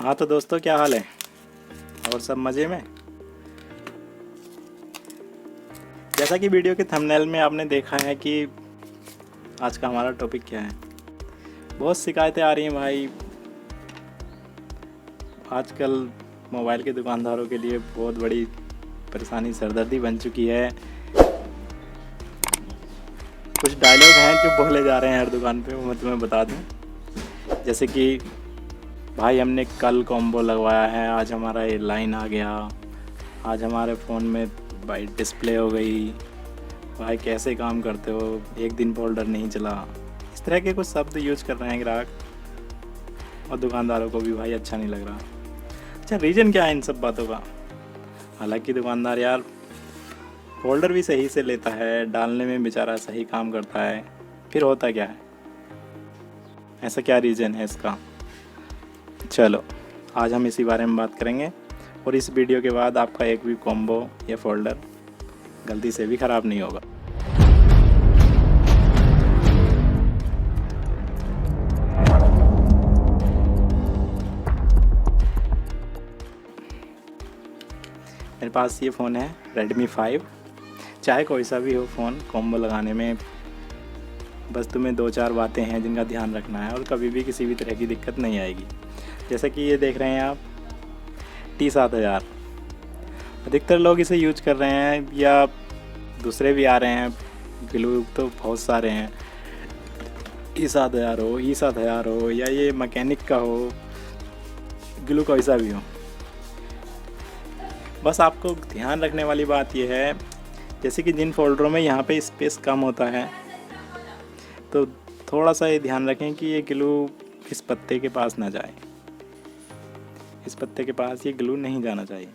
हाँ तो दोस्तों, क्या हाल है? और सब मज़े में? जैसा कि वीडियो के थंबनेल में आपने देखा है कि आज का हमारा टॉपिक क्या है। बहुत शिकायतें आ रही हैं भाई। आजकल मोबाइल के दुकानदारों के लिए बहुत बड़ी परेशानी, सरदर्दी बन चुकी है। कुछ डायलॉग हैं जो बोले जा रहे हैं हर दुकान पे, वो मैं तुम्हें बता दूं। जैसे कि भाई हमने कल कॉम्बो लगवाया है, आज हमारा ये लाइन आ गया, आज हमारे फ़ोन में भाई डिस्प्ले हो गई, भाई कैसे काम करते हो, एक दिन फोल्डर नहीं चला। इस तरह के कुछ शब्द यूज कर रहे हैं ग्राहक, और दुकानदारों को भी भाई अच्छा नहीं लग रहा। अच्छा, रीज़न क्या है इन सब बातों का? हालांकि दुकानदार यार फोल्डर भी सही से लेता है, डालने में बेचारा सही काम करता है, फिर होता क्या है? ऐसा क्या रीज़न है इसका? चलो आज हम इसी बारे में बात करेंगे, और इस वीडियो के बाद आपका एक भी कॉम्बो या फोल्डर गलती से भी ख़राब नहीं होगा। मेरे पास ये फ़ोन है Redmi 5। चाहे कोई सा भी हो फ़ोन, कॉम्बो लगाने में बस तुम्हें 2-4 बातें हैं जिनका ध्यान रखना है, और कभी भी किसी भी तरह की दिक्कत नहीं आएगी। जैसे कि ये देख रहे हैं आप T7000, अधिकतर लोग इसे यूज कर रहे हैं, या दूसरे भी आ रहे हैं, ग्लू तो बहुत सारे हैं। E7000 हो, E7000 हो, या ये मैकेनिक का हो, ग्लू कोई सा भी हो, बस आपको ध्यान रखने वाली बात यह है, जैसे कि जिन फोल्डरों में यहाँ पे स्पेस कम होता है, तो थोड़ा सा ये ध्यान रखें कि ये ग्लू इस पत्ते के पास ना जाए। इस पत्ते के पास ये ग्लू नहीं जाना चाहिए।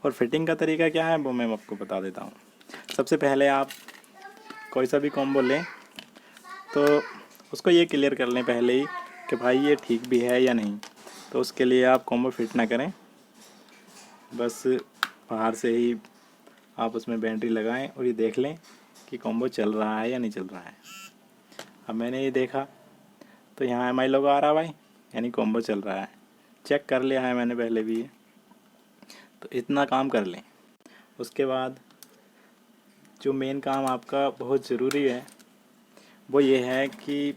और फिटिंग का तरीका क्या है वो मैं आपको बता देता हूँ। सबसे पहले आप कोई सा भी कॉम्बो लें तो उसको ये क्लियर कर लें पहले ही कि भाई ये ठीक भी है या नहीं। तो उसके लिए आप कॉम्बो फिट ना करें, बस बाहर से ही आप उसमें बैटरी लगाएं और ये देख लें कि कॉम्बो चल रहा है या नहीं चल रहा है। अब मैंने ये देखा तो यहाँ एम आई लोगो आ रहा भाई, यानी कॉम्बो चल रहा है। चेक कर लिया है मैंने पहले भी ये, तो इतना काम कर लें। उसके बाद जो मेन काम आपका बहुत ज़रूरी है वो ये है कि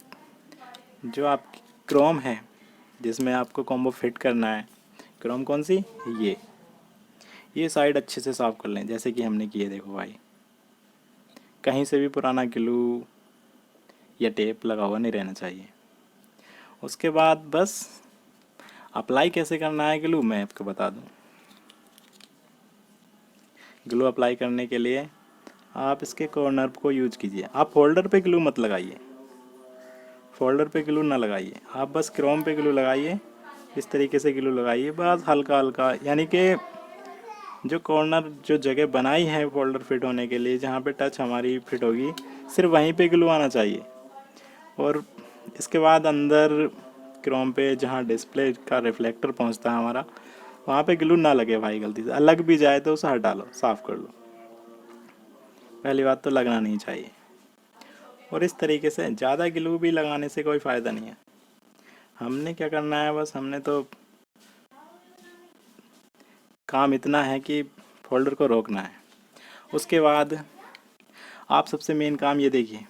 जो आप क्रोम है जिसमें आपको कॉम्बो फिट करना है, क्रोम कौन सी, ये साइड अच्छे से साफ़ कर लें, जैसे कि हमने किए। देखो भाई, कहीं से भी पुराना ग्लू या टेप लगा हुआ नहीं रहना चाहिए। उसके बाद बस अप्लाई कैसे करना है ग्लू मैं आपको बता दूं। ग्लू अप्लाई करने के लिए आप इसके कॉर्नर को यूज कीजिए। आप फोल्डर पे ग्लू मत लगाइए, फोल्डर पे ग्लू ना लगाइए, आप बस क्रोम पे ग्लू लगाइए। इस तरीके से ग्लू लगाइए, बस हल्का हल्का, यानी कि जो कॉर्नर, जो जगह बनाई है फोल्डर फिट होने के लिए, जहाँ पे टच हमारी फिट होगी, सिर्फ वहीं पे ग्लू आना चाहिए। और इसके बाद अंदर क्रोम पे जहाँ डिस्प्ले का रिफ्लेक्टर पहुँचता है हमारा, वहाँ पे ग्लू ना लगे भाई। गलती से लग भी जाए तो उसे हटा लो, साफ़ कर लो। पहली बात तो लगना नहीं चाहिए। और इस तरीके से ज़्यादा ग्लू भी लगाने से कोई फ़ायदा नहीं है। हमने क्या करना है, बस हमने तो काम इतना है कि फोल्डर को रोकना है। उसके बाद आप सबसे मेन काम ये देखिए,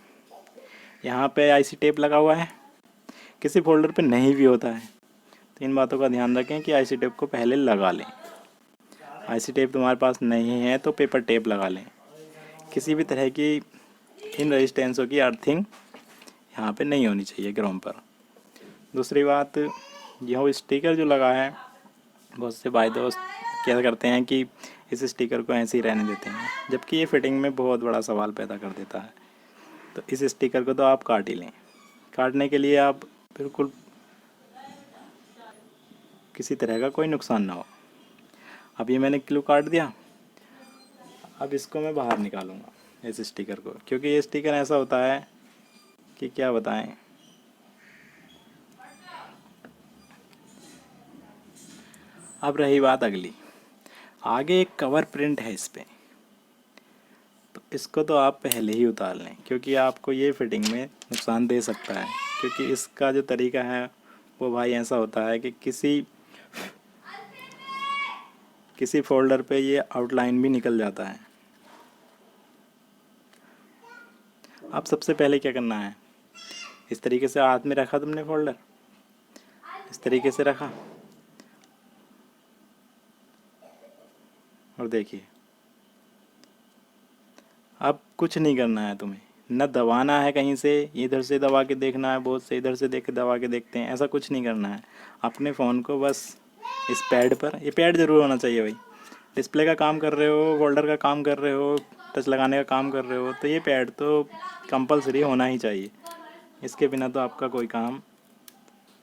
यहाँ पे आईसी टेप लगा हुआ है, किसी फोल्डर पे नहीं भी होता है, तो इन बातों का ध्यान रखें कि आईसी टेप को पहले लगा लें। आईसी टेप तुम्हारे पास नहीं है तो पेपर टेप लगा लें। किसी भी तरह की इन रजिस्टेंसों की अर्थिंग यहाँ पे नहीं होनी चाहिए क्रोम पर। दूसरी बात, यह स्टिकर जो लगा है, बहुत से भाई दोस्त क्या करते हैं कि इस स्टिकर को ऐसे ही रहने देते हैं, जबकि ये फिटिंग में बहुत बड़ा सवाल पैदा कर देता है। तो इस स्टिकर को तो आप काट ही लें। काटने के लिए आप बिल्कुल किसी तरह का कोई नुकसान ना हो। अब ये मैंने ग्लू काट दिया, अब इसको मैं बाहर निकालूंगा इस स्टिकर को, क्योंकि ये स्टिकर ऐसा होता है कि क्या बताएं। अब रही बात अगली, आगे एक कवर प्रिंट है इस पे, तो इसको तो आप पहले ही उतार लें, क्योंकि आपको ये फिटिंग में नुकसान दे सकता है। क्योंकि इसका जो तरीका है वो भाई ऐसा होता है कि किसी किसी फोल्डर पे ये आउटलाइन भी निकल जाता है। अब सबसे पहले क्या करना है, इस तरीके से हाथ में रखा तुमने फोल्डर, इस तरीके से रखा और देखिए अब कुछ नहीं करना है तुम्हें, न दबाना है कहीं से, इधर से दबा के देखना है, बहुत से इधर से देख दबा के देखते हैं, ऐसा कुछ नहीं करना है। अपने फ़ोन को बस इस पैड पर, ये पैड ज़रूर होना चाहिए भाई, डिस्प्ले का काम कर रहे हो, फोल्डर का काम कर रहे हो, टच लगाने का काम कर रहे हो, तो ये पैड तो कंपलसरी होना ही चाहिए। इसके बिना तो आपका कोई काम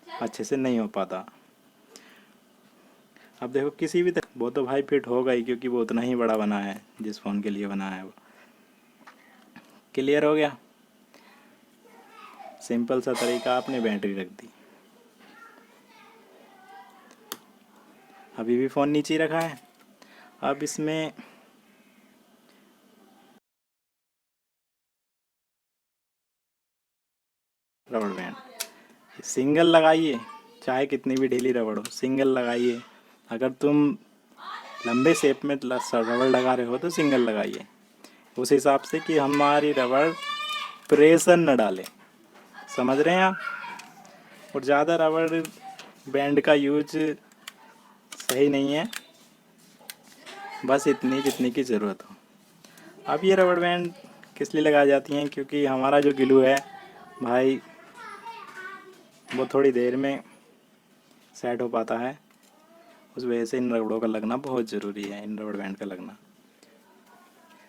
अच्छे से नहीं हो पाता। अब देखो किसी भी वो तो भाई फिट होगा ही, क्योंकि वो उतना ही बड़ा बना है जिस फ़ोन के लिए बना है वो। क्लियर हो गया, सिंपल सा तरीका, आपने बैटरी रख दी, अभी भी फ़ोन नीचे ही रखा है। अब इसमें रबड़ बैंड सिंगल लगाइए, चाहे कितनी भी ढीली रबड़ हो सिंगल लगाइए। अगर तुम लंबे शेप में रबड़ लगा रहे हो तो सिंगल लगाइए, उस हिसाब से कि हमारी रबड़ प्रेशर न डाले, समझ रहे हैं आप। और ज़्यादा रबड़ बैंड का यूज सही नहीं है, बस इतनी जितनी की ज़रूरत हो। अब ये रबड़ बैंड किस लिए लगाई जाती हैं, क्योंकि हमारा जो ग्लू है भाई वो थोड़ी देर में सेट हो पाता है, उस वजह से इन रबड़ों का लगना बहुत ज़रूरी है, इन रबड़ बैंड का लगना।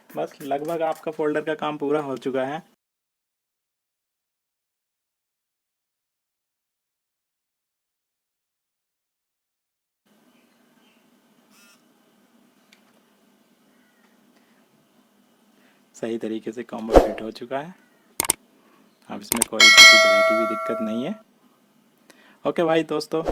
बस लगभग आपका फोल्डर का काम पूरा हो चुका है। सही तरीके से कॉम्बो फिट हो चुका है, अब इसमें कोई किसी तरह की भी दिक्कत नहीं है। ओके भाई दोस्तों,